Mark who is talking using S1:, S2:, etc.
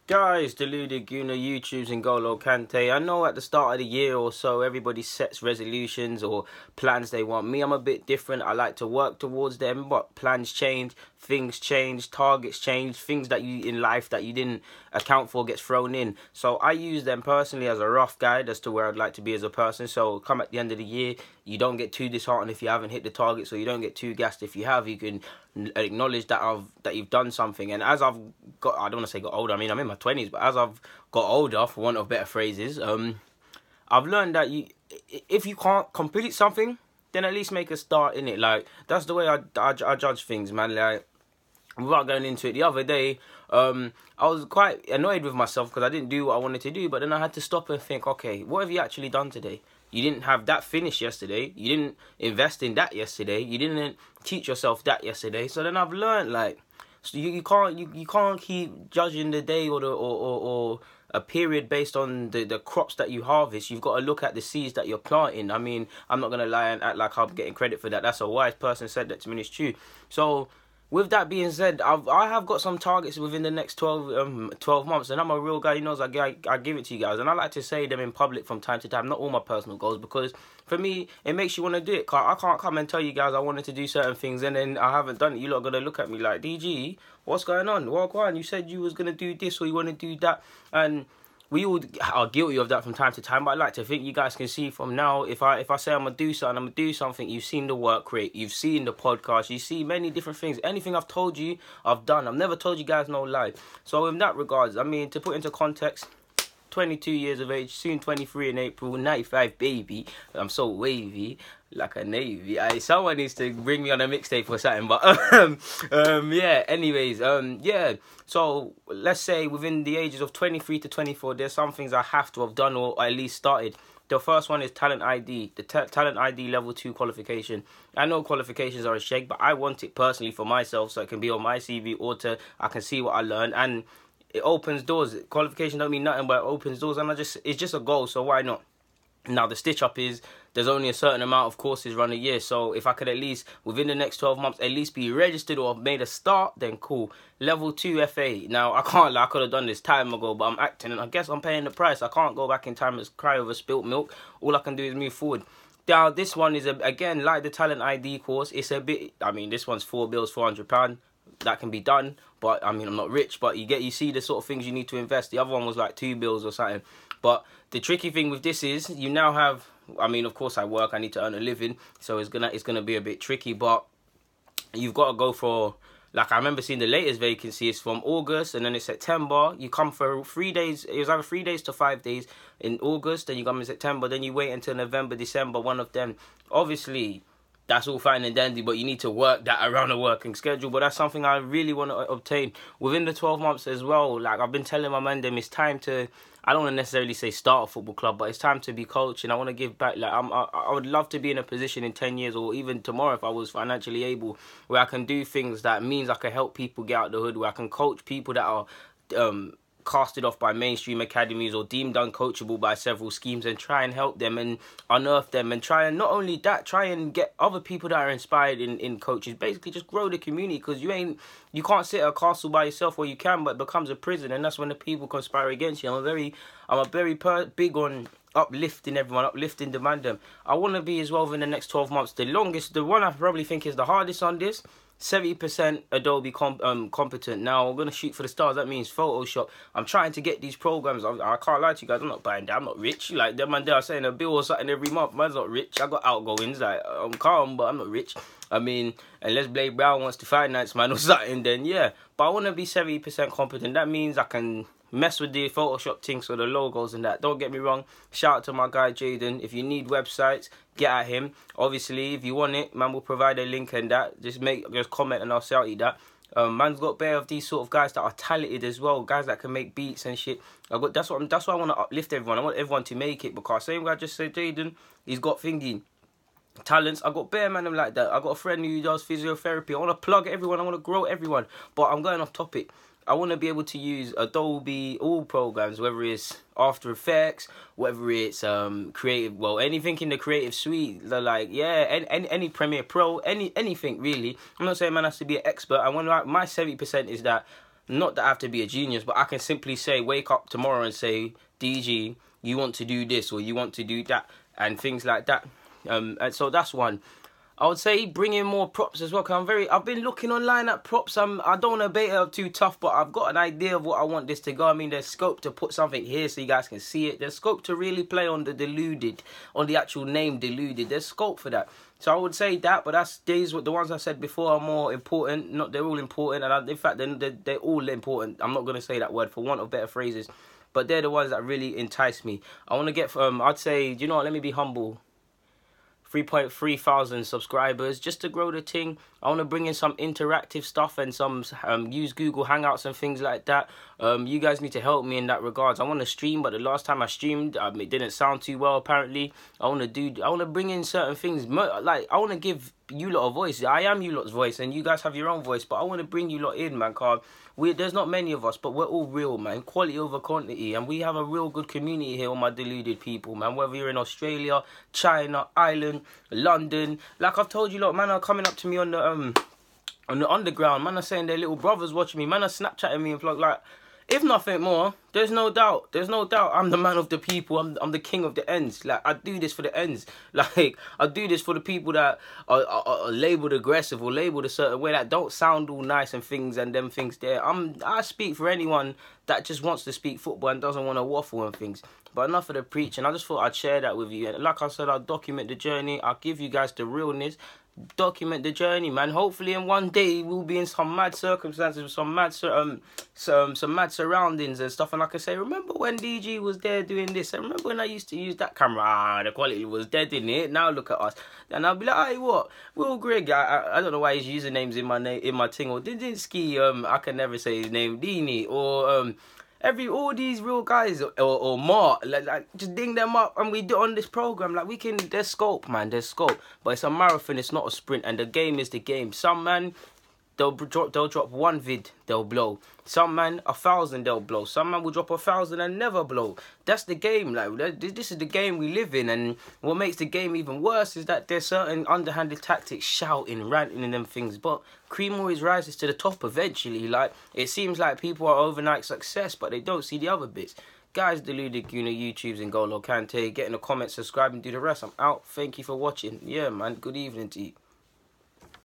S1: Guys, Deluded Guna, YouTube's N'Golo Kante. I know at the start of the year or so, everybody sets resolutions or plans they want. Me, I'm a bit different. I like to work towards them, but plans change, things change, targets change, things that you in life that you didn't account for gets thrown in. So I use them personally as a rough guide as to where I'd like to be as a person. So come at the end of the year, you don't get too disheartened if you haven't hit the target, so you don't get too gassed if you have. You can acknowledge that you've done something. And as I've got, I don't want to say got older, I mean I'm in my 20s, but as I've got older, for want of better phrases, I've learned that if you can't complete something, then at least make a start in it. Like, that's the way I judge things, man. Like, without going into it, the other day, I was quite annoyed with myself because I didn't do what I wanted to do, but then I had to stop and think, okay, what have you actually done today? You didn't have that finished yesterday. You didn't invest in that yesterday. You didn't teach yourself that yesterday. So then I've learned, like, so you can't keep judging the day or a period based on the crops that you harvest. You've got to look at the seeds that you're planting. I mean, I'm not gonna lie and act like I'm getting credit for that. That's a wise person said that to me, and it's true. So with that being said, I have got some targets within the next 12 months, and I'm a real guy. He knows I give it to you guys, and I like to say them in public from time to time, not all my personal goals, because for me, it makes you want to do it. I can't come and tell you guys I wanted to do certain things, and then I haven't done it. You lot are going to look at me like, DG, what's going on? Well, go on, you said you was going to do this or you want to do that, and we all are guilty of that from time to time, but I like to think you guys can see from now, if I say I'm going to do something, I'm going to do something. You've seen the work rate, you've seen the podcast, you see many different things. Anything I've told you, I've done. I've never told you guys no lie. So in that regards, I mean, to put into context, 22 years of age, soon 23 in April, 95 baby. I'm so wavy, like a navy. Someone needs to bring me on a mixtape or something. But yeah. Anyways, yeah. So let's say within the ages of 23 to 24, there's some things I have to have done or at least started. The first one is Talent ID, the Talent ID Level 2 qualification. I know qualifications are a shake, but I want it personally for myself so it can be on my CV or I can see what I learned, and it opens doors. Qualification don't mean nothing, but it opens doors, and it's just a goal, so why not? Now, the stitch up is there's only a certain amount of courses run a year, so if I could at least, within the next 12 months, at least be registered or made a start, then cool. Level 2 FA. Now, I can't lie, I could have done this time ago, but I'm acting, and I guess I'm paying the price. I can't go back in time and cry over spilt milk. All I can do is move forward. Now, this one is, again, like the Talent ID course, it's a bit, I mean, this one's £4, £400. That can be done, but I mean, I'm not rich, but you see the sort of things you need to invest. The other one was like £2 or something. But the tricky thing with this is you now have, I mean, of course I work, I need to earn a living, so it's gonna be a bit tricky, but you've got to go for, like, I remember seeing the latest vacancy is from August, and then it's September. You come for 3 days. It was either 3 days to 5 days in August, then you come in September, then you wait until November, December, one of them. Obviously, that's all fine and dandy, but you need to work that around a working schedule. But that's something I really want to obtain within the 12 months as well. Like, I've been telling my man, it's time to, I don't want to necessarily say start a football club, but it's time to be coaching. I want to give back. Like, I would love to be in a position in 10 years or even tomorrow if I was financially able, where I can do things that means I can help people get out the hood, where I can coach people that are casted off by mainstream academies or deemed uncoachable by several schemes, and try and help them and unearth them, and try and not only that, try and get other people that are inspired in coaches. Basically just grow the community, because you can't sit at a castle by yourself, or you can, but it becomes a prison, and that's when the people conspire against you. I'm a very big on uplifting everyone, uplifting demand them. I want to be as well within the next 12 months. The one I probably think is the hardest on this, 70% Adobe competent. Now, I'm going to shoot for the stars. That means Photoshop. I'm trying to get these programs. I can't lie to you guys. I'm not buying that. I'm not rich. Like, them man, they are saying a bill or something every month. Man's not rich. I got outgoings. Like, I'm calm, but I'm not rich. I mean, unless Blade Brown wants to finance, man, or something, then yeah. But I want to be 70% competent. That means I can mess with the Photoshop things, so the logos and that. Don't get me wrong, shout out to my guy Jaden. If you need websites, get at him. Obviously, if you want it, man will provide a link and that. Just comment and I'll sell you that. Man's got bare of these sort of guys that are talented as well, guys that can make beats and shit. That's why I want to uplift everyone. I want everyone to make it, because same guy just said, Jaden, he's got thingy talents. I got bare man like that. I got a friend who does physiotherapy. I want to plug everyone. I want to grow everyone. But I'm going off topic. I want to be able to use Adobe, all programs, whether it's After Effects, whether it's creative, well, anything in the creative suite, like, yeah, any Premiere Pro, anything really. I'm not saying man has to be an expert. I want, like, my 70% is that not that I have to be a genius, but I can simply say, wake up tomorrow and say, DG, you want to do this or you want to do that, and things like that. And so that's one. I would say bring in more props as well, because I've been looking online at props. I don't want to bait it up too tough, but I've got an idea of what I want this to go. I mean, there's scope to put something here so you guys can see it. There's scope to really play on the Deluded, on the actual name Deluded. There's scope for that. So I would say that, but these the ones I said before are more important. They're all important, and in fact, they're all important. I'm not going to say that word for want of better phrases, but they're the ones that really entice me. I want to get, I'd say, you know what, let me be humble. 3.3 thousand subscribers just to grow the thing. I want to bring in some interactive stuff and some use Google Hangouts and things like that. You guys need to help me in that regards. I want to stream, but the last time I streamed, it didn't sound too well apparently. I want to bring in certain things. Like, I want to give you lot a voice. I am you lot's voice, and you guys have your own voice, but I want to bring you lot in, man, cause there's not many of us, but we're all real, man. Quality over quantity, and we have a real good community here, all my Deluded people, man. Whether you're in Australia, China, Ireland, London, like I've told you lot, man, are coming up to me on the underground, man, are saying their little brothers watching me, man, are Snapchatting me and like, if nothing more, there's no doubt, I'm the man of the people, I'm the king of the ends. Like, I do this for the ends. Like, I do this for the people that are labelled aggressive or labelled a certain way, that don't sound all nice and things and them things there. I speak for anyone that just wants to speak football and doesn't want to waffle and things. But enough of the preaching, I just thought I'd share that with you. And like I said, I'll document the journey, I'll give you guys the realness. Document the journey, man. Hopefully in one day we'll be in some mad circumstances with some mad some mad surroundings and stuff, and I can say, remember when DG was there doing this, and remember when I used to use that camera, the quality was dead in it, now look at us. And I'll be like, hey, what, Will Grigg, I don't know why his username's in my thing, or Didinsky, I can never say his name, Dini, or all these real guys, or more, like just ding them up and we do it on this program. Like, there's scope, man, there's scope, but it's a marathon, it's not a sprint, and the game is the game. Some man, they'll drop one vid, they'll blow. Some man, 1,000, they'll blow. Some man will drop 1,000 and never blow. That's the game. Like, this is the game we live in, and what makes the game even worse is that there's certain underhanded tactics, shouting, ranting and them things, but cream always rises to the top eventually. Like, it seems like people are overnight success, but they don't see the other bits. Guys, Deluded Gunner, YouTube's N'Golo Kante. Get in the comments, subscribe and do the rest. I'm out. Thank you for watching. Yeah, man, good evening to you.